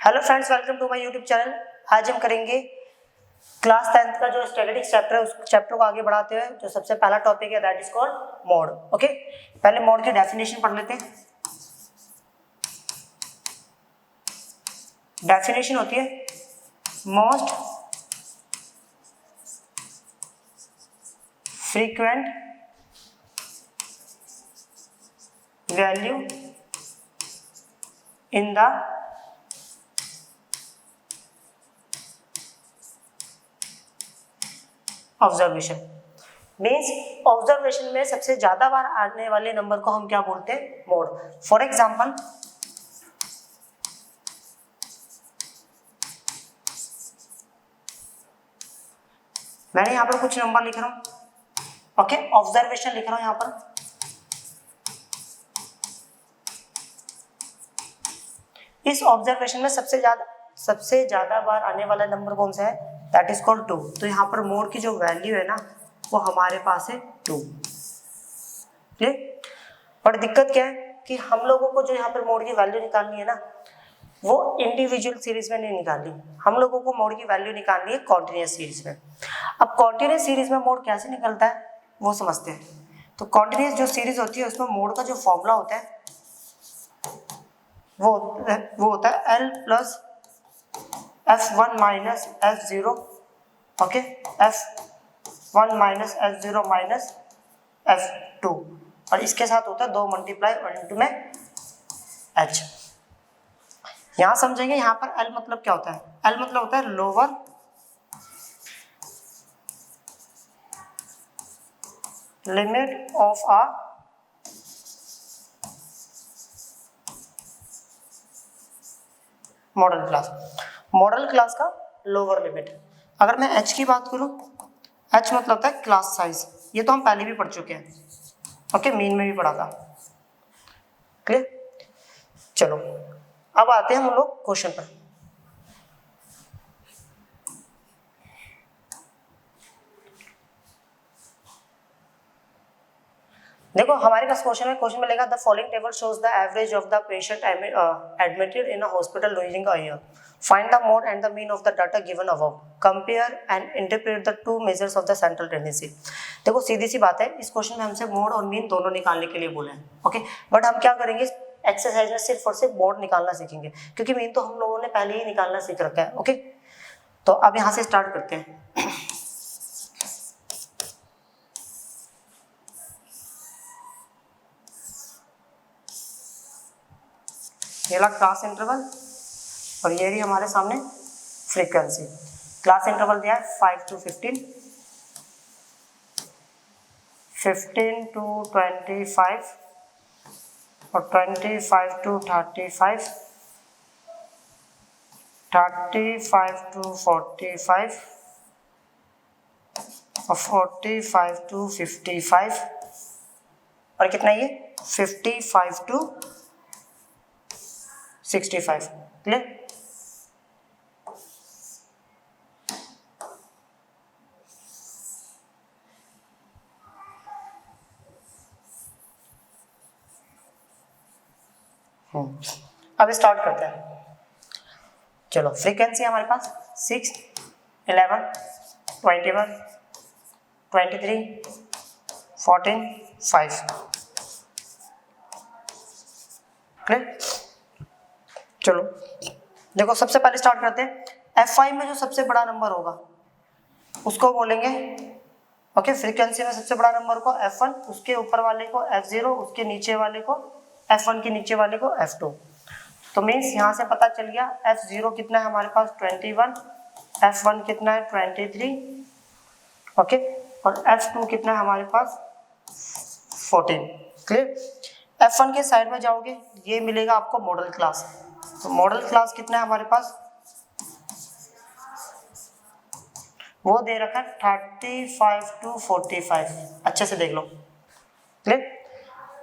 Hello friends, welcome to my YouTube channel. आज हम करेंगे क्लास 10th का जो स्टैटिस्टिक्स चैप्टर है उस चैप्टर को आगे बढ़ाते हुए जो सबसे पहला टॉपिक है that is called mode. Okay, पहले मोड की डेफिनेशन पढ़ लेते हैं। डेफिनेशन होती है most frequent value in the observation. Means observation में सबसे ज्यादा बार आने वाले नंबर को हम क्या बोलते हैं? मोड। फॉर एग्जाम्पल, मैंने यहां पर कुछ नंबर लिख रहा हूं। ओके, ऑब्जर्वेशन लिख रहा हूं यहां पर। इस ऑब्जर्वेशन में सबसे ज्यादा बार आने वाला नंबर कौन सा है? That is called 2। तो यहाँ पर मोड की जो वैल्यू है ना वो हमारे पास है 2। ठीक, पर दिक्कत क्या है कि हम लोगों को जो यहाँ पर मोड की वैल्यू निकालनी है ना वो इंडिविजुअल सीरीज में नहीं निकालनी, हम लोगों को मोड की वैल्यू निकालनी है कॉन्टिन्यूस सीरीज में। अब कॉन्टिन्यूस सीरीज में मोड कैसे निकलता है वो समझते हैं। तो कॉन्टिन्यूस जो सीरीज होती है उसमें मोड का जो फॉर्मूला होता है वो होता है L plus F1 minus F0। Okay, F1 minus F0 minus F2, और इसके साथ होता है 2 मल्टीप्लाई और इंटू में H। यहां समझेंगे यहाँ पर L मतलब क्या होता है? L मतलब होता है lower limit of a model class. Model class का लोअर लिमिट। अगर मैं H की बात करूं, H मतलब होता है क्लास साइज। ये तो हम पहले भी पढ़ चुके हैं। ओके, मेन में भी पढ़ा था। क्लियर? चलो अब आते हैं हम लोग क्वेश्चन पर। देखो हमारे पास क्वेश्चन में लिखा the following table shows the average of the patient admitted in a hospital during a year. Find the mode and the mean of the data given above. Compare and interpret the two measures of the central tendency. देखो सीधी सी बात है, इस question में हमसे mode और mean दोनों निकालने के लिए बोला है। ओके, बट हम क्या करेंगे एक्सरसाइज में सिर्फ और सिर्फ मोड निकालना सीखेंगे, क्योंकि मीन तो हम लोगों ने पहले ही निकालना सीख रखा है। ओके, तो अब यहाँ से स्टार्ट करते हैं। ये ला क्लास इंटरवल और ये रही हमारे सामने फ्रीक्वेंसी। क्लास इंटरवल दिया है 5 to 15, 15 to 25 और 25 to 35, 35 to 45 और 45 to 55 और कितना ये 55 to 65। क्लियर? अब स्टार्ट करते हैं। चलो फ्रीक्वेंसी हमारे पास 6, 11, 21, 23, 14, 5। क्लियर? चलो देखो सबसे पहले स्टार्ट करते हैं। F5 में जो सबसे बड़ा नंबर होगा उसको बोलेंगे, ओके, फ्रीक्वेंसी में सबसे बड़ा नंबर को F1, उसके ऊपर वाले को F0, उसके नीचे वाले को F1 के नीचे वाले को F2। तो मीन्स यहाँ से पता चल गया F0 कितना है हमारे पास 21, F1 कितना है 23, ओके, और F2 कितना है हमारे पास 14। क्लियर? F1 के साइड में जाओगे ये मिलेगा आपको मॉडल क्लास। तो मॉडल क्लास कितना है हमारे पास? वो दे रखा है 35 to 45। अच्छे से देख लो। क्लियर?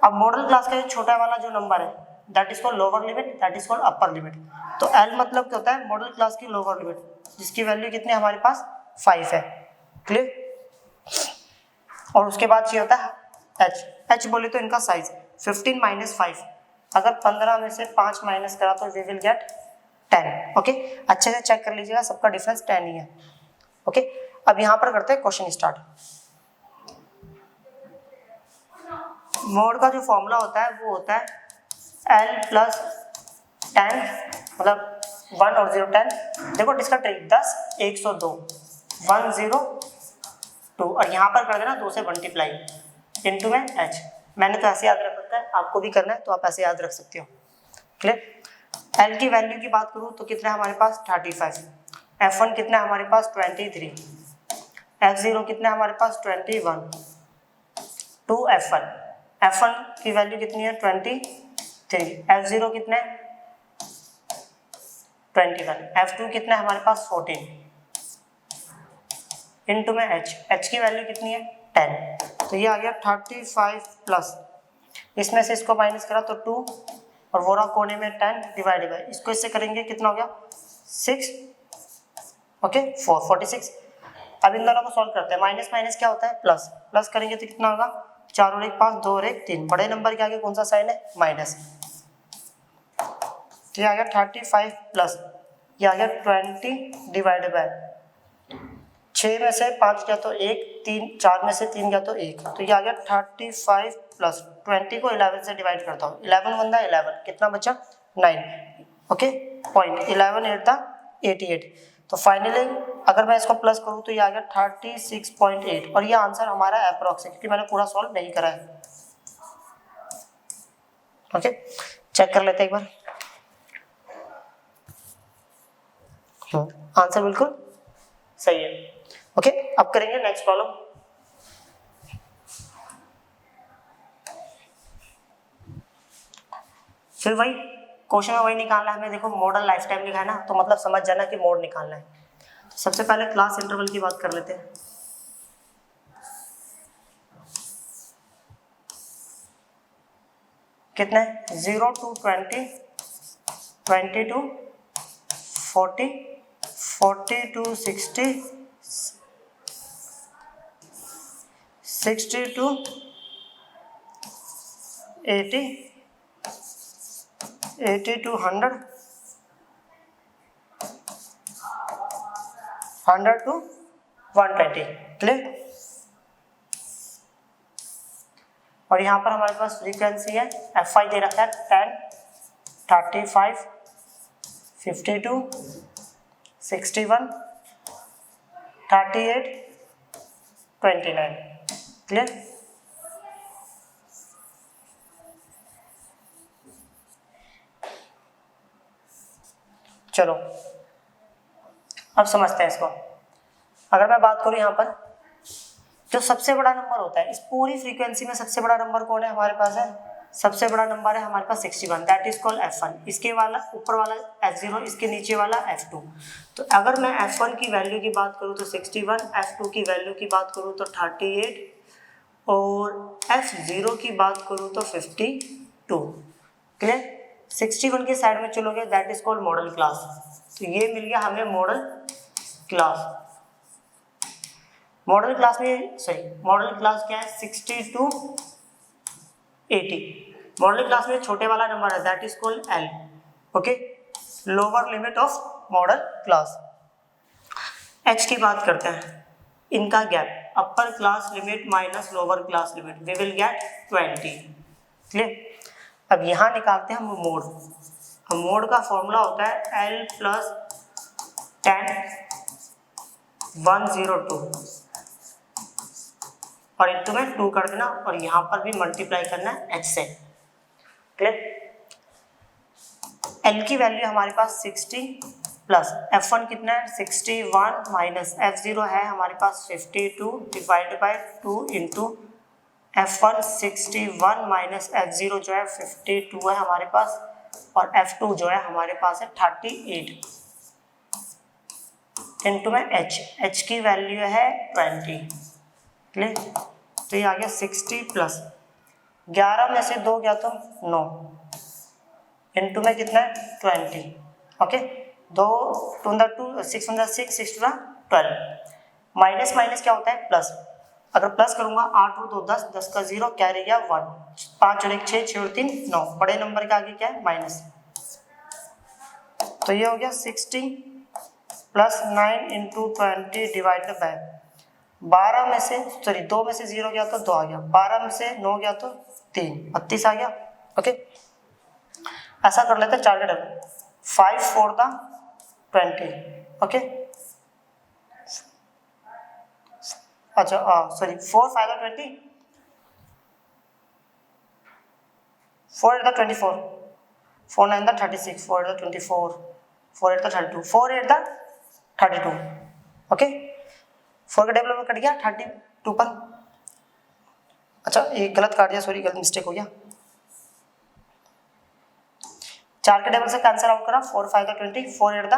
अब मॉडल क्लास का छोटा वाला जो नंबर है that is called lower limit, that is called upper limit. तो L मतलब क्या होता है? मॉडल क्लास की लोअर लिमिट, जिसकी वैल्यू कितनी हमारे पास 5 है। क्लियर? और उसके बाद ये होता है H बोले तो इनका साइज 15 - 5। अगर 15 में से 5 माइनस करा तो वी विल गेट 10। ओके, अच्छे से चेक कर लीजिएगा, सबका डिफरेंस 10 ही है। ओके, अब यहाँ पर करते हैं क्वेश्चन स्टार्ट। मोड का जो फॉर्मूला होता है वो होता है L प्लस 10, मतलब 1 और 0 10। देखो इसका ट्रिक 10 102 1 0 2, और यहाँ पर कर देना 2 से मल्टीप्लाई इनटू में h। मैंने तो ऐसे याद रख रखा है, आपको भी करना है तो आप ऐसे याद रख सकते हो। क्लियर। L की वैल्यू की बात करूँ तो कितना है हमारे पास 35, F1 कितना है हमारे पास 23, F0 कितना है हमारे पास 21, 2 F1 की वैल्यू कितनी है 23, F0 कितना है 21, F2 कितना है हमारे पास 14 इनटू में h की वैल्यू कितनी है 10। तो ये आ गया 35 प्लस, इसमें से इसको माइनस करा तो 2 और वो रहा कोने में 10 डिवाइडेड बाय, इसको इससे करेंगे कितना हो गया 6, ओके 4 46। अब इन दोनों को सॉल्व करते हैं। माइनस माइनस क्या होता है प्लस, प्लस करेंगे तो कितना होगा 4 और 1 5, 2 और 1 3, बड़े नंबर के आगे कौन सा साइन है माइनस। तो ये आ गया 35 प्लस, ये आ गया 20 डिवाइडेड बाय 6 में से 5 गया तो 1, 3 4 में से 3 गया तो 1, तो ये आ गया 35 प्लस 20 को 11 से डिवाइड करता हूँ, 11 बंदा 11, कितना बचा 9, ओके पॉइंट 11 8 था 88। तो फाइनली अगर मैं इसको प्लस करूँ तो ये आ गया 36.8, और ये आंसर हमारा अप्रोक्स है क्योंकि मैंने पूरा सॉल्व नहीं करा है। ओके चेक कर लेते हैं एक बार। आंसर बिल्कुल सही है। ओके अब करेंगे नेक्स्ट प्रॉब्लम। फिर वही क्वेश्चन में वही निकालना है हमें। देखो मॉडल लाइफ टाइम लिखा है ना, तो मतलब समझ जाना कि मोड निकालना है। तो सबसे पहले क्लास इंटरवल की बात कर लेते हैं। कितना है 0 to 20, 20 to 40, 40 to 60, 60 to 80, 80 to 100, 100 to 120। Clear. और यहाँ पर हमारे पास फ्रीक्वेंसी है Fi दे रखा है 10, 35, 52, 61, 38, 29। क्लियर। चलो अब समझते हैं इसको। अगर मैं बात करूं यहाँ पर जो सबसे बड़ा नंबर होता है इस पूरी फ्रीक्वेंसी में, सबसे बड़ा नंबर कौन है हमारे पास है, सबसे बड़ा नंबर है हमारे पास 61, दैट इज कॉल्ड F1। इसके वाला ऊपर वाला F0, इसके नीचे वाला F2। तो अगर मैं F1 की वैल्यू की बात करूँ तो 61, F2 की वैल्यू की बात करूँ तो 38 और F0 की बात करूँ तो 52। क्लियर। 61 के साइड में चलोगे that is called model class. तो ये मिल गया हमें मॉडल क्लास। मॉडल क्लास में मॉडल क्लास क्या है 60 to 80। मॉडल क्लास में छोटे वाला नंबर है that is called L। Okay lower limit of model class. H की बात करते हैं, इनका gap upper class limit minus lower class limit, we will get 20। Clear. अब यहाँ निकालते हैं हम मोड। अब मोड का फॉर्मूला होता है L प्लस 10 102 और इंटू में 2 कर देना और यहाँ पर भी मल्टीप्लाई करना है H से। क्लियर। L की वैल्यू हमारे पास 60 प्लस F1 कितना है 61 माइनस F0 है हमारे पास 52 divide by 2 into F1 61 minus F0 जो है 52 है हमारे पास और F2 जो है हमारे पास है 38 इंटू में H की वैल्यू है 20। क्लियर। तो ये आ गया 60 प्लस 11 में से 2 गया तो 9 इंटू में कितना है 20। ओके 2 2 2 6 6 6 12। माइनस माइनस क्या होता है प्लस। अगर प्लस करूंगा 8 और 2 10, 10 का 0 क्या रह गया 1, 5 और 1 6, 6 और 3 9, बड़े नंबर के आगे क्या है माइनस। तो ये हो गया 60 प्लस 9 इंटू 20 डिवाइडेड बाय 12 में से सॉरी 2 में से 0 गया तो 2 आ गया, 12 में से 9 गया तो 3, 32 आ गया। ओके, ऐसा कर लेते हैं 4 के डबल, 5 4 द 20। ओके, अच्छा sorry 4 5 the 20, 4 8 the 24, 4 9 the 36, 4 8 the 24, 4 8 the 32, 4 8 the 32। Okay, 4 के टेबल में कट गया 32 पर। अच्छा ये गलत काट दिया, सॉरी गलत मिस्टेक हो गया। 4 के टेबल से कैंसिल आउट करा, 4 5 द 20, 4 8 द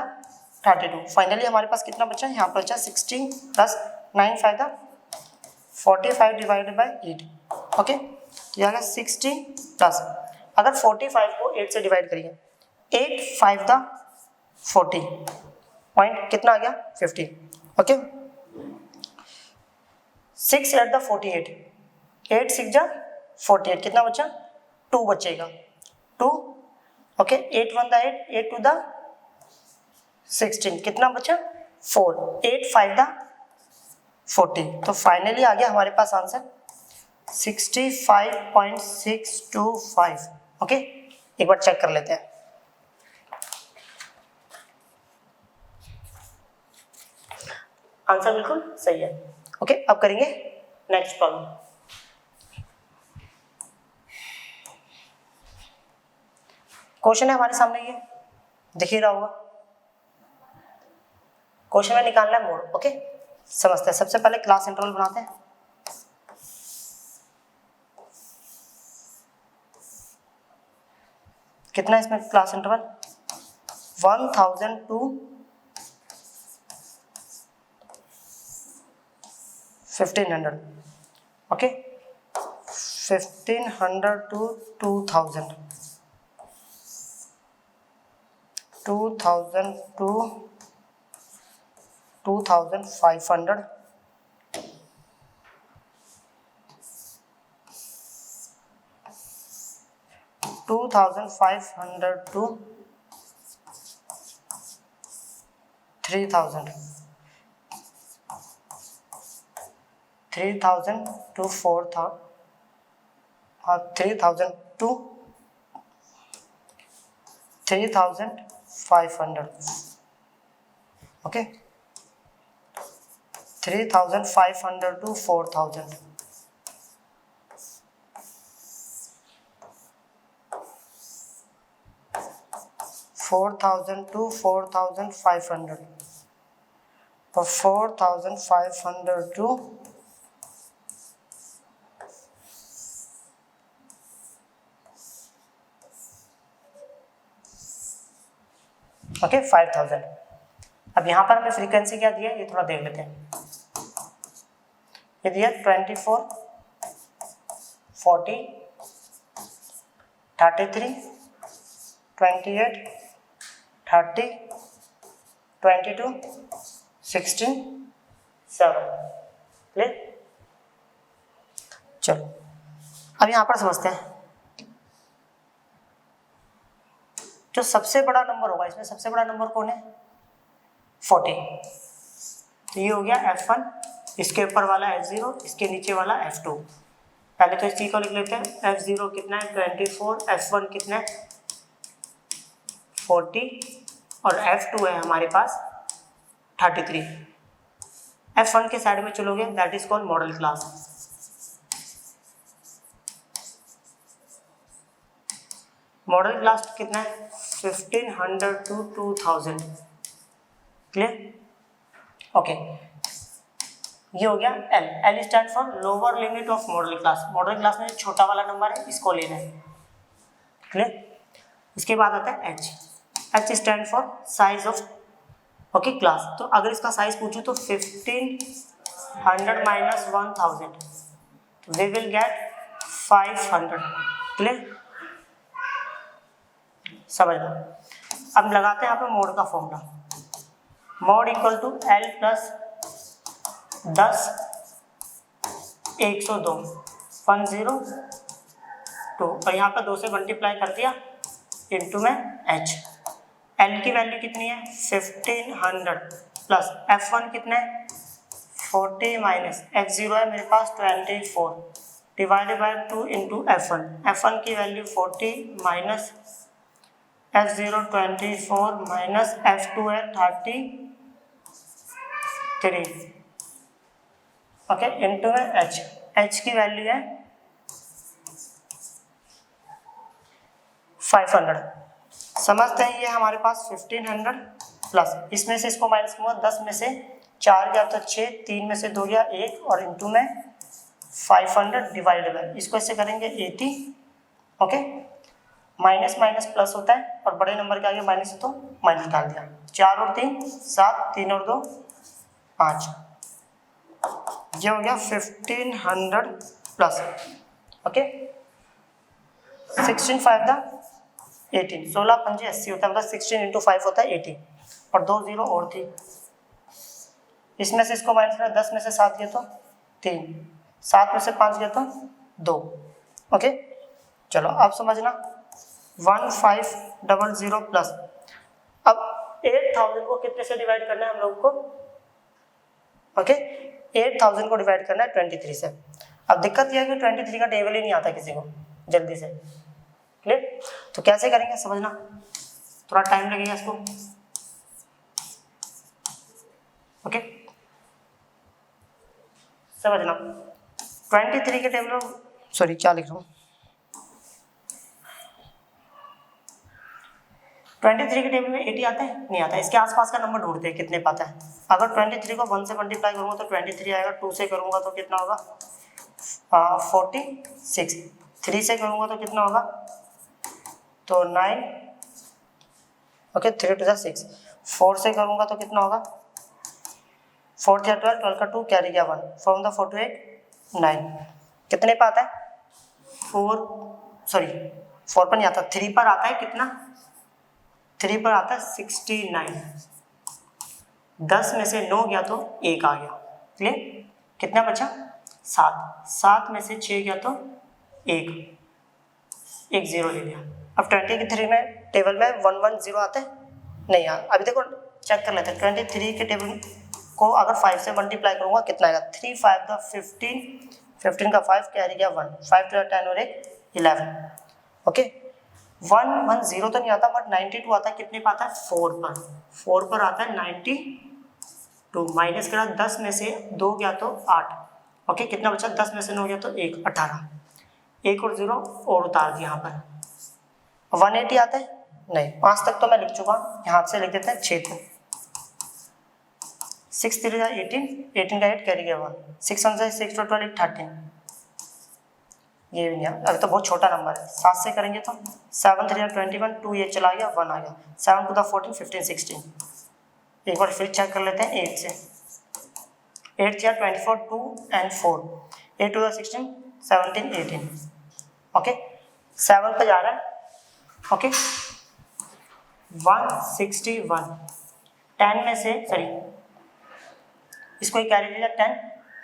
32। फाइनली हमारे पास कितना बचा, यहाँ पर बचा 16 plus 9 5 the 45 divided by 8। Okay, ये आ गया 60 प्लस, अगर 45 को 8 से डिवाइड करिए, 8 5 द 40 पॉइंट कितना आ गया 50। ओके, 6 8 द 48, 8 6 जा 48, कितना बचा 2 बचेगा 2। ओके, 8 1 द 8, 8 2 द 16, कितना बचा 4, 8 5 द 40। तो फाइनली आ गया हमारे पास आंसर 65.625। ओके, एक बार चेक कर लेते हैं। आंसर बिल्कुल सही है। ओके, अब करेंगे नेक्स्ट प्रॉब्लम। क्वेश्चन है हमारे सामने, ये दिख ही रहा होगा। क्वेश्चन में निकालना है मोड। ओके, समझते हैं। सबसे पहले क्लास इंटरवल बनाते हैं। कितना है इसमें class interval, 1000 to 1500। Okay, 1500 to 2000, 2000 to 2500, 2500 to 3000, 3000 to 4000, 3000 to 3500। Okay, 3500 to 4000, 4000 to 4500, और 4500 टू 5000। अब यहाँ पर हमें फ्रीक्वेंसी क्या दिया है ये थोड़ा देख लेते हैं। ये दिया 24, 40, 33, 28, 30, 22, 16, 7। क्लियर? चलो अब यहाँ पर समझते हैं। जो सबसे बड़ा नंबर होगा इसमें, सबसे बड़ा नंबर कौन है 40। तो ये हो गया F1, इसके ऊपर वाला F0, इसके नीचे वाला F2। पहले तो इस चीज को लिख लेते हैं। F0 कितना है 24, F1 कितना है 40, और F2 है हमारे पास 33। F1 के साइड में चलोगे, that is called model class. Model class कितना है 1500 टू 2000। क्लियर? ओके, ये हो गया L। L stand for lower limit of model class. Model class में जो छोटा वाला नंबर है इसको लेना है। क्लियर? इसके बाद आता है H। H stand for size of okay class. तो अगर इसका साइज पूछूं तो 1500 माइनस 1000, तो वी विल गेट 500। क्लियर? समझ लो। अब लगाते हैं यहाँ पे मोड का formula. Mode equal to L plus 10 102 102, और यहाँ पर 2 से मल्टीप्लाई कर दिया इनटू में H। एल की वैल्यू कितनी है 1500 प्लस F1 कितना है 40 माइनस F0 है मेरे पास 24 डिवाइडेड बाय 2 इंटू F1 की value 40 minus F0 24 minus F2 है 33 ओके इंटू है H की वैल्यू है 500। समझते हैं ये हमारे पास 1500 प्लस इसमें से इसको माइनस करूँगा 10 में से 4 गया तो 6, 3 में से 2 गया 1 और इंटू में 500 डिवाइड बाय इसको ऐसे करेंगे 80 ओके माइनस माइनस प्लस होता है और बड़े नंबर के आगे माइनस है तो माइनस डाल दिया 4 और 3 7 3 और 2 5 ये हो गया 1500 प्लस ओके 16 5 था 18 16 पंजे 80 होता है मतलब 16 इंटू 5 होता है 80 और 2 0 और थी इसमें से इसको माइनस करें 10 में से 7 गया तो 3 7 में से 5 गया तो 2 ओके चलो अब समझना 1500 प्लस अब 8000 को कितने से डिवाइड करना है हम लोग को ओके 8000 को डिवाइड करना है 23 से। अब दिक्कत यह है कि 23 का टेबल ही नहीं आता किसी को जल्दी से क्लियर तो कैसे करेंगे समझना थोड़ा टाइम लगेगा इसको ओके समझना 23 के टेबल सॉरी क्या लिख रहा हूँ 23 के टेबल में 80 आता है नहीं आता इसके आसपास का नंबर ढूंढते हैं कितने पाता है अगर 23 को 1 से मल्टीप्लाई करूँगा तो 23 आएगा 2 से करूँगा तो कितना होगा 46 3 से करूँगा तो कितना होगा तो 9 ओके 3 to 6 4 से करूँगा तो कितना होगा 4 या 12 12 का 2 कैरी गया 1 फ्रॉम द 4 to 8 9 कितने पर आता है 4 पर नहीं आता 3 पर आता है कितना 3 पर आता है 69 10 में से 9 गया तो 1 आ गया क्लियर कितना बचा 7 में से 6 गया तो 1 0 ले लिया। अब 23 में टेबल में 110 आता है नहीं यार अभी देखो चेक कर लेते हैं 23 के टेबल को अगर 5 से मल्टीप्लाई करूँगा कितना आएगा 3 5 का 15 का 5 कैरी गया 1 5 to 10 और 1 11 ओके 110 तो नहीं आता बट 92 आता है कितने पर आता है 4 पर आता है 92 माइनस करा 10 में से 2 गया तो 8 ओके कितना बचा 10 में से 9 गया तो 1 18 1 और 0 और उतार दिया यहाँ पर 180 आता है नहीं 5 तक तो मैं लिख चुका यहाँ से लिख देते हैं 6 तक 6 3 18 का 8 कैरी गया 1 6 1 6 to 12 13 ये भी नहीं अभी तो बहुत छोटा नंबर है 7 से करेंगे तो 7 3 21 2 ये चला गया 1 आ गया 7 to the 14 15 16 एक बार फिर चेक कर लेते हैं 8 से 8 3 24 2 and 4 8 to the 16 17 18 ओके 7 पे जा रहा है ओके 161 10 में से सॉरी इसको ही कैरी लिया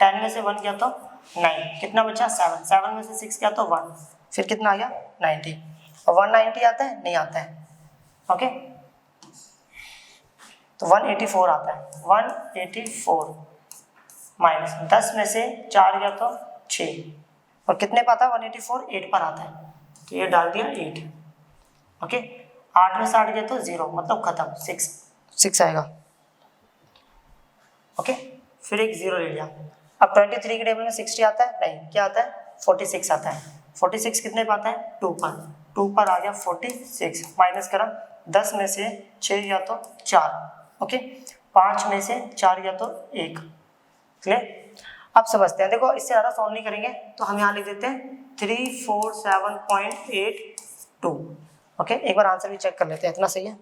10 में से 1 गया तो 9 कितना बचा 7 में से 6 गया तो 1 फिर कितना आ गया 90 और 190 आता है नहीं आता है ओके तो 184 आता है 184 माइनस 10 में से 4 गया तो 6 और कितने पर आता है 184 8 पर आता है तो ये डाल दिया 8 ओके 8 में से 8 गया तो 0 मतलब खत्म 6 आएगा ओके फिर एक 0 ले लिया। अब 23 के टेबल में 60 आता है नहीं क्या आता है 46 आता है 46 कितने पर आता है 2 पर आ गया 46 माइनस करा 10 में से 6 गया तो 4 ओके 5 में से 4 गया तो 1 क्लियर। अब समझते हैं देखो इससे ज़्यादा सॉल्व नहीं करेंगे तो हम यहाँ लिख देते हैं 347.82 ओके एक बार आंसर भी चेक कर लेते हैं इतना सही है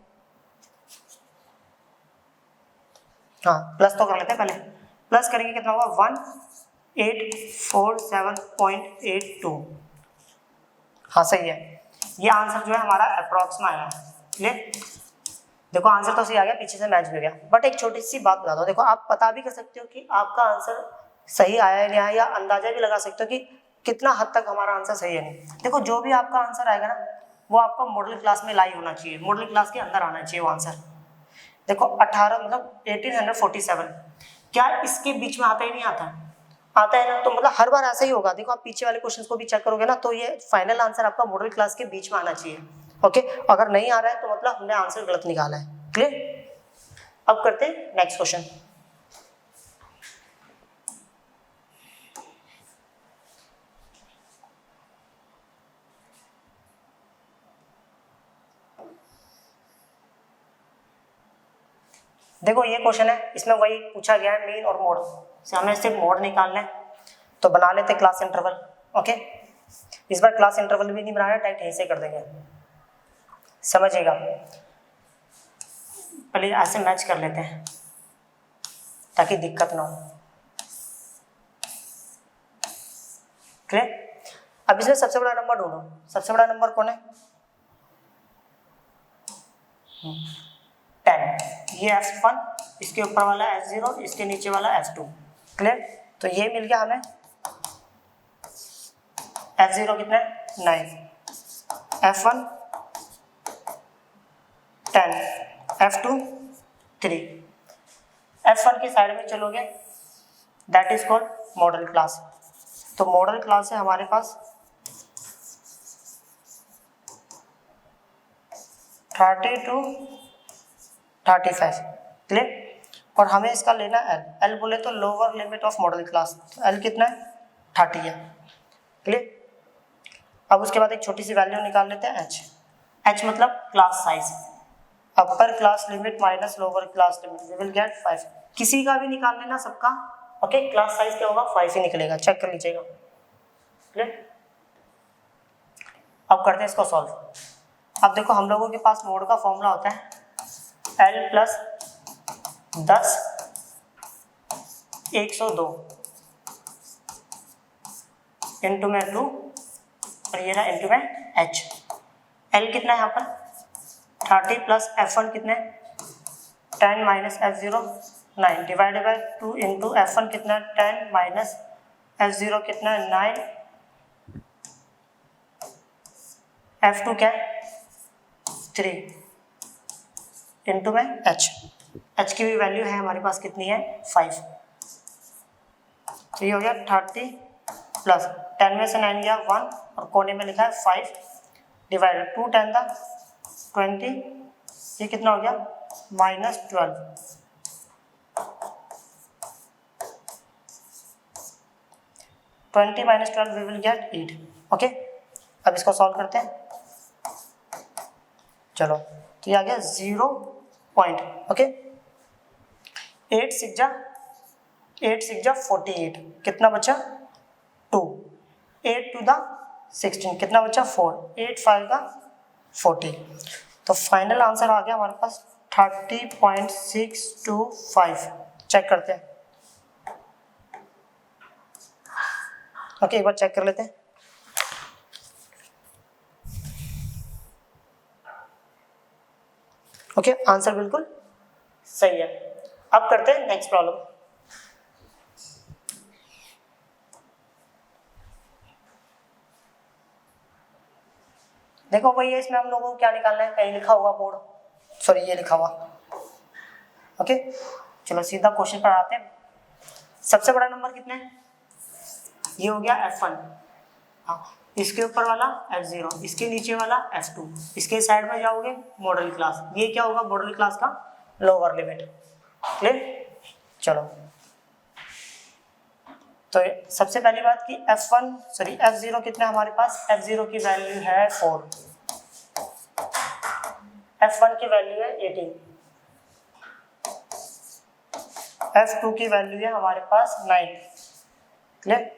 हाँ प्लस तो कर लेते हैं पहले प्लस करेंगे कितना होगा 1847.82 हाँ सही है ये आंसर जो है हमारा अप्रॉक्स में आया है क्लियर। देखो आंसर तो सही आ गया पीछे से मैच भी हो गया बट एक छोटी सी बात बता दो देखो आप पता भी कर सकते हो कि आपका आंसर सही आया है नहीं आया या अंदाजा भी लगा सकते हो कि कितना हद तक हमारा आंसर सही है नहीं। देखो जो भी आपका आंसर आएगा ना वो आपका मॉडल क्लास में लाई होना चाहिए, मॉडल क्लास के अंदर आना चाहिए वो आंसर। देखो 18 मतलब 1847 क्या इसके बीच में आता ही नहीं आता है ना, तो मतलब हर बार ऐसा ही होगा। देखो आप पीछे वाले क्वेश्चंस को भी चेक करोगे ना, तो ये फाइनल आंसर आपका मॉडल क्लास के बीच में आना चाहिए। ओके, अगर नहीं आ रहा है तो मतलब हमने आंसर गलत निकाला है। क्लियर? अब करते हैं नेक्स्ट क्वेश्चन। देखो ये क्वेश्चन है, इसमें वही पूछा गया है मीन और मोड से, हमें सिर्फ मोड निकालना है, तो बना लेते क्लास इंटरवल। ओके, इस बार क्लास इंटरवल भी नहीं बनाना है, डायरेक्ट यहीं से कर देंगे, समझिएगा। पहले ऐसे मैच कर लेते हैं ताकि दिक्कत ना हो। क्लियर? अब इसमें सबसे बड़ा नंबर ढूंढो, सबसे बड़ा नंबर कौन है? 10। ये F1, इसके ऊपर वाला F0, इसके नीचे वाला F2। क्लियर? तो ये मिल गया हमें। F0 कितना है? 9, F1 10, F2 3। F1 की साइड में चलोगे, that is called model class. तो मॉडल क्लास है हमारे पास 30 to 35। क्लियर? और हमें इसका लेना L, L बोले तो lower limit of model class, तो L कितना है? 30 है। क्लियर? अब उसके बाद एक छोटी सी वैल्यू निकाल लेते हैं H। H मतलब class size, upper class limit minus lower class limit, we will get 5। किसी का भी निकाल लेना सबका। ओके, क्लास साइज क्या होगा? 5 ही निकलेगा, चेक कर लीजिएगा। क्लियर? अब करते हैं इसको सॉल्व। अब देखो हम लोगों के पास मोड का फॉर्मूला होता है L प्लस 10 102 इंटू में 2 और ये रहा इंटू में H। L कितना है यहाँ पर? 30 प्लस F1 कितने? 10 minus F0 9 divided by 2 into F1 कितना? 10 माइनस F0 कितना? 9। F2 क्या है? 3 इंटू में H। H की भी वैल्यू है हमारे पास कितनी है? 5। तो ये हो गया 30 प्लस 10 में से 9 गया 1 और कोने में लिखा है 5 डिवाइडेड 2 10 था 20, ये कितना हो गया? Minus 12। Minus 12 we will get 8। Okay, अब इसको सॉल्व करते हैं। चलो, तो ये आ गया 0 पॉइंट। ओके, 8 6 जा 48, कितना बचा? 2। 8 टू द 16, कितना बचा? 4। 8 5 का 40। तो फाइनल आंसर आ गया हमारे पास 30.625। चेक करते हैं। ओके, एक बार चेक कर लेते हैं। ओके, आंसर बिल्कुल सही है। अब करते हैं नेक्स्ट प्रॉब्लम। देखो वही है, इसमें हम लोगों को क्या निकालना है? कहीं लिखा होगा बोर्ड, सॉरी ये लिखा हुआ। ओके, चलो सीधा क्वेश्चन पर आते हैं। सबसे बड़ा नंबर कितना है? ये हो गया F1। हाँ, इसके ऊपर वाला F0, इसके नीचे वाला F2, इसके साइड में जाओगे मॉडल क्लास, ये क्या होगा? मॉडल क्लास का लोअर लिमिट। क्लियर? चलो, तो सबसे पहली बात कि F0 कितना है हमारे पास? F0 की वैल्यू है 4, F1 की वैल्यू है 18, F2 की वैल्यू है हमारे पास 9। क्लियर?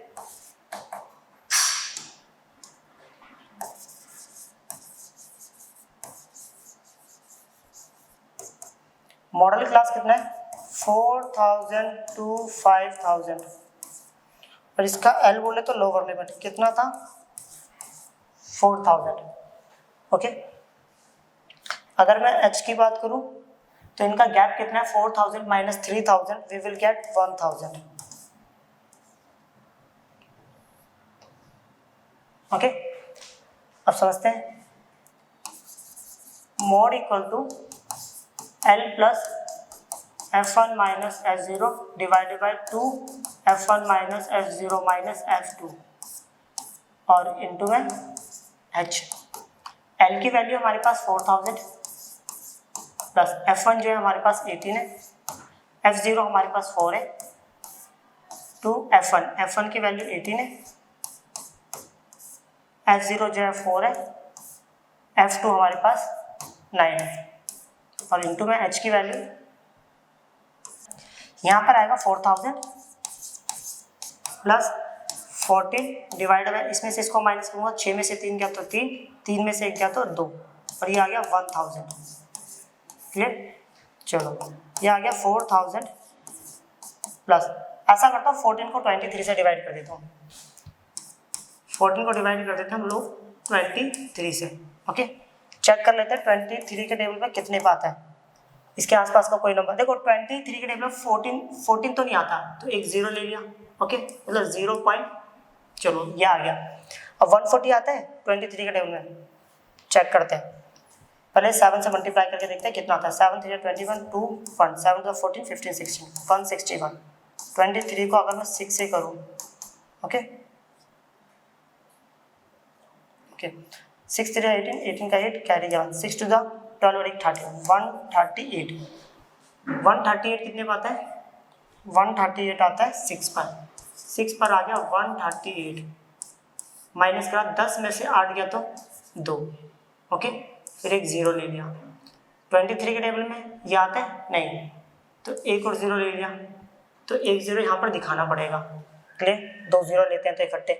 मॉडल क्लास कितना है? 4000 to 5000 और इसका L बोले तो लोअर लिमिट कितना था? 4000। ओके, अगर मैं H की बात करूं तो इनका गैप कितना है? 4000 minus 3000, we will get 1000। Okay, अब समझते हैं। Mode equal to L plus F1 minus F0 divided by 2 F1 minus F0 minus F2 और इनटू में H। L की वैल्यू हमारे पास 4000 प्लस F1 जो है हमारे पास 18 है, F0 हमारे पास 4 है, टू F1 की वैल्यू 18 है, F0 जो है 4 है, F2 हमारे पास 9 है और इनटू में H की वैल्यू यहाँ पर आएगा 4000 प्लस 14 डिवाइड बाय, इसमें से इसको माइनस करूँगा, 6 में से 3 गया तो 3, 3 में से 1 गया तो 2 और ये आ गया 1000। क्लियर? चलो ये आ गया 4000 प्लस, ऐसा करता हूँ 14 को 23 से डिवाइड कर देता हूँ, 14 को डिवाइड कर देते हैं हम लोग 23 से। ओके, चेक कर लेते हैं 23 के टेबल में कितने पे आता है, इसके आसपास का कोई नंबर। देखो 23 के टेबल में 14 तो नहीं आता, तो एक जीरो ले लिया। ओके, मतलब 0 पॉइंट, चलो ये आ गया। अब 140 आता है 23 के टेबल में, चेक करते हैं, पहले 7 से मल्टीप्लाई करके देखते हैं कितना आता है। 7 3 21, 2 1, 7 का 14, 15 16, 161। 23 को अगर मैं 6 से करूँ, ओके ओके, 6 3 18, 18 का 8 कैरी गया, 6 टू द 12 और 1 30, 138। 138 कितने पर आता है? 138 आता है 6 पर, 6 पर आ गया 138, माइनस करा, 10 में से 8 गया तो 2। ओके, फिर एक जीरो ले लिया। 23 के टेबल में ये आता है नहीं, तो एक और जीरो ले लिया, तो एक जीरो यहाँ पर दिखाना पड़ेगा। क्लियर? 2 जीरो लेते हैं तो इकट्ठे।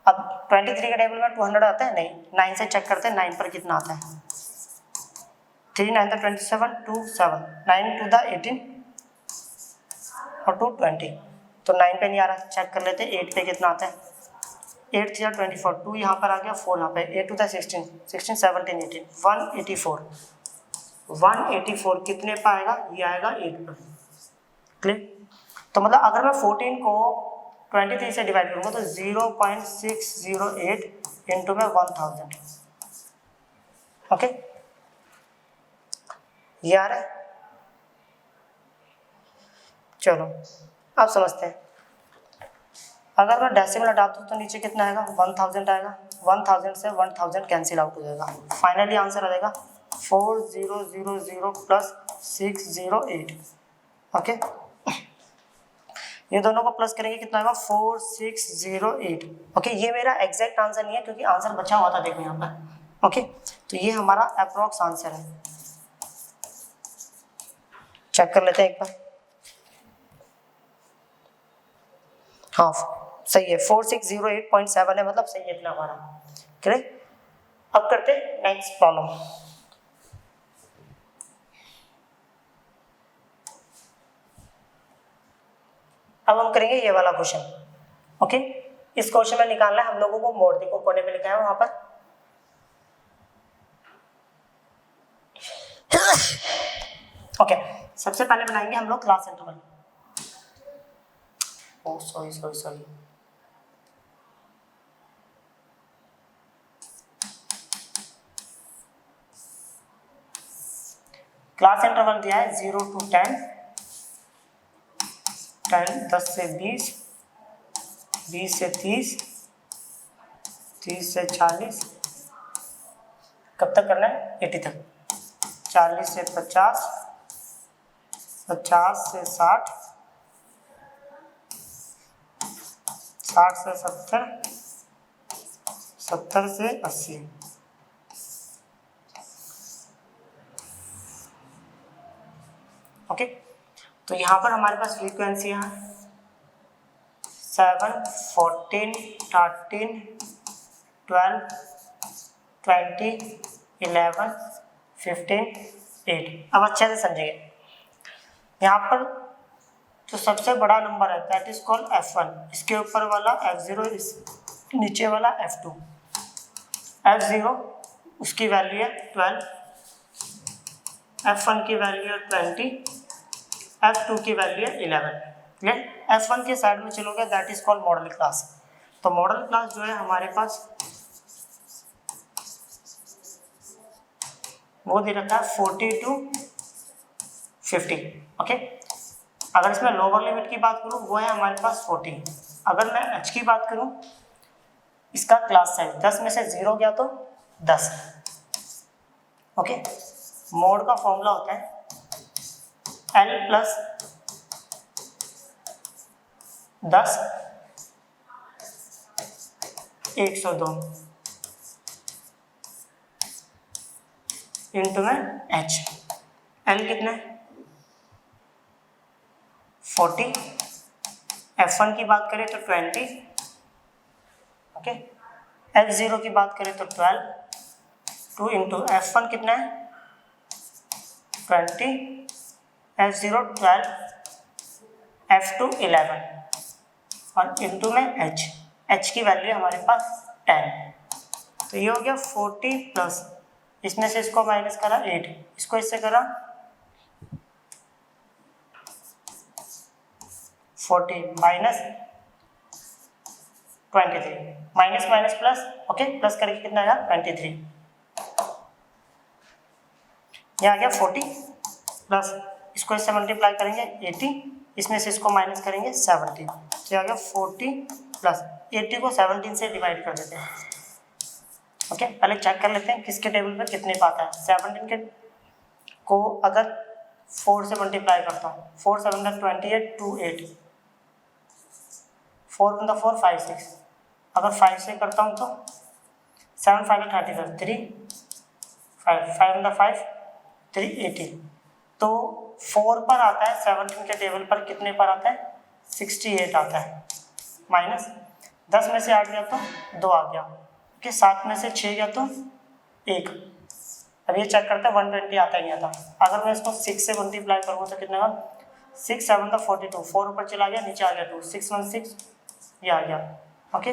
अब 23 के टेबल में 200 आता है नहीं, 9 से चेक करते हैं 9 पर कितना आता है। 3 9 द 27, 2 7, 9 2 द 18 और 2 20, तो 9 पे नहीं आ रहा, चेक कर लेते हैं 8 पे कितना आता है। 8 3 24, 2 यहाँ पर आ गया, 4 यहाँ पे, 8 2 द 16, 16 17 18, 184। 184 कितने पे आएगा? ये आएगा 8 पर। क्लियर? तो मतलब अगर मैं 14 को 23 से डिवाइड करूंगा तो 0.608 इंटू में 1000। ओके, ये आ रहा है। चलो अब समझते हैं, अगर मैं डेसिमल डाल दूँ तो नीचे कितना आएगा? 1000 आएगा। 1000 से 1000 कैंसिल आउट हो जाएगा, फाइनली आंसर आ जाएगा 4000 प्लस 608। ओके, ये दोनों को प्लस करेंगे कितना आएगा? 4608। ओके, ये मेरा एग्जैक्ट आंसर नहीं है क्योंकि आंसर बचा हुआ था, देखो यहाँ पर। ओके, तो ये हमारा अप्रोक्स आंसर है। चेक कर लेते हैं एक बार। हाँ सही है, 4608.7 है, मतलब सही है इतना हमारा। क्लियर? अब करते हैं नेक्स्ट प्रॉब्लम। अब हम करेंगे ये वाला क्वेश्चन। ओके, इस क्वेश्चन में निकालना है हम लोगों को मोड। देखो कोने में लिखा है वहां पर। ओके, सबसे पहले बनाएंगे हम लोग class interval. Oh sorry, class interval दिया है 0 to 10, 10 से 20, 20 से 30, 30 से 40, कब तक करना है? 80 तक। 40 से 50, 50 से 60, 60 से 70, 70 से 80। ओके, तो यहाँ पर हमारे पास फ्रीक्वेंसी है 7, 14, 13, 12, 20, 11, 15, 8। अब अच्छे से समझिए, यहाँ पर जो सबसे बड़ा नंबर है दैट इज कॉल्ड F1, इसके ऊपर वाला F0, इस नीचे वाला F2। F0 उसकी वैल्यू है 12, F1 की वैल्यू है 20, F2 की वैल्यू है 11। क्लियर? F1 के साइड में चलोगे that is called model class. तो मॉडल क्लास जो है हमारे पास वो दे रखा है 40 to 50। ओके, अगर इसमें लोअर लिमिट की बात करूँ वो है हमारे पास 40। अगर मैं h की बात करूँ, इसका क्लास साइज 10 में से 0 गया तो 10। ओके, मोड का फॉर्मूला होता है L प्लस 10 102 इंटू में h। L कितना है 40, F1 की बात करें तो 20, ओके, F0 की बात करें तो 12, 2 इंटू F1 कितना है 20, F0 12, F2 11 और इंटू में h की वैल्यू हमारे पास 10। तो ये हो गया 40 प्लस, इसमें से इसको माइनस करा 8, इसको इससे करा 40 minus 23, minus minus plus, okay, plus करके कितना आया 23। ये आ गया 40 प्लस, इसको इससे मल्टीप्लाई करेंगे 80, इसमें से इसको माइनस करेंगे 70। तो आ गया 40 प्लस 80 को 17 से डिवाइड कर देते हैं। ओके, पहले चेक कर लेते हैं किसके टेबल पर कितने पाता है। 17 के को अगर 4 से मल्टीप्लाई करता हूँ, 4 7 28, 2 8, 4 1 4 5 6, अगर 5 से करता हूँ तो 7 5 35, 3 5 5 5 3 18। तो 4 पर आता है, 17 के टेबल पर कितने पर आता है 68 आता है। माइनस 10 में से 8 गया तो 2 आ गया, ओके, 7 में से 6 गया तो 1। अब ये चेक करते हैं 120 आता ही नहीं आता। अगर मैं इसको 6 से मल्टीप्लाई करूँगा तो कितना होगा 6 7 42, 4 ऊपर चला गया, नीचे आ गया 2, 6 1 6, ये आ गया। ओके,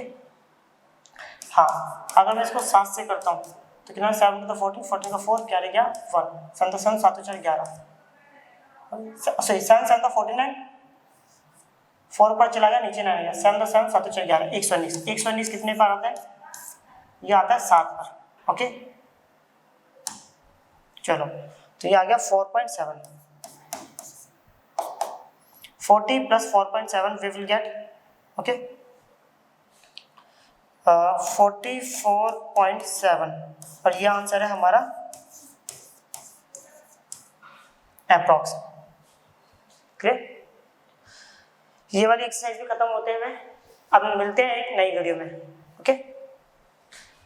हाँ, अगर मैं इसको 7 से करता हूँ तो कितना 7 to 40, 40 का 4 क्या रह गया 1, 7 7 7 4 11, सॉरी 7 7 49, 4 पर चला गया, नीचे ना आ गया, 7 7 7 4 11, 119। 119 कितने पर आता है, ये आता है 7 पर। ओके, चलो, तो ये आ गया 4.7। 40 plus 4.7 we will get, okay, 44.7 और ये आंसर है हमारा अप्रॉक्स। क्लियर, ये वाली एक्सरसाइज भी खत्म होते हुए अब मिलते हैं एक नई वीडियो में।